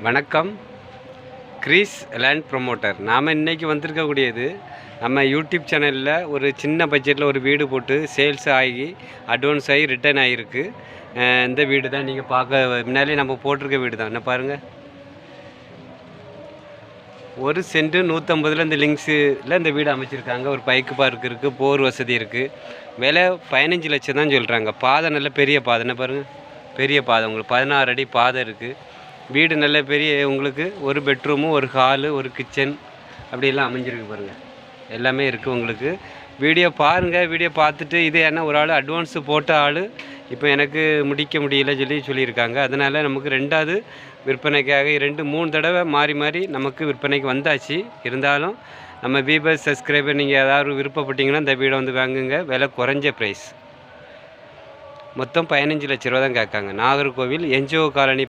வணக்கம். Grease land promoter. நாம் இன்றைக்கி வந்திருக்கக்கூடியது நம்ம யூடியூப் சேனலில் ஒரு சின்ன பட்ஜெட்டில் ஒரு வீடு போட்டு சேல்ஸ் ஆகி அட்வான்ஸ் ஆகி ரிட்டர்ன் ஆகிருக்கு. இந்த வீடு தான் நீங்கள் பார்க்க முன்னாலே நம்ம போட்டிருக்க வீடு தான். என்ன பாருங்கள், 1 சென்ட் 150 இந்த லிங்க்ஸில் இந்த வீடு அமைச்சிருக்காங்க. ஒரு பைக்கு பார்க் இருக்குது, போர் வசதி இருக்குது. விலை 15 லட்சம் தான் சொல்கிறாங்க. பாதை நல்ல பெரிய பாதை. என்ன பாருங்கள், பெரிய பாதை. உங்களுக்கு 16 அடி பாதை இருக்குது. வீடு நல்ல பெரிய, உங்களுக்கு ஒரு பெட்ரூமு, ஒரு ஹாலு, ஒரு கிச்சன் அப்படியெல்லாம் அமைஞ்சிருக்கு பாருங்கள். எல்லாமே இருக்குது உங்களுக்கு. வீடியோ பாருங்கள். வீடியோ பார்த்துட்டு இது என்ன ஒரு ஆள் அட்வான்ஸு போட்ட ஆள் இப்போ எனக்கு முடிக்க முடியல சொல்லியிருக்காங்க. அதனால் நமக்கு 2வது விற்பனைக்காக 2-3 தடவை மாறி நமக்கு விற்பனைக்கு வந்தாச்சு. இருந்தாலும் நம்ம வியூவர்ஸ் சப்ஸ்கிரைபர் நீங்கள் ஏதாவது விருப்பப்பட்டீங்கன்னா இந்த வீடை வந்து வாங்குங்க. விலை குறைஞ்ச ப்ரைஸ். மொத்தம் 15 லட்ச ரூபா தான் கேட்காங்க. Nagercoil NGO colony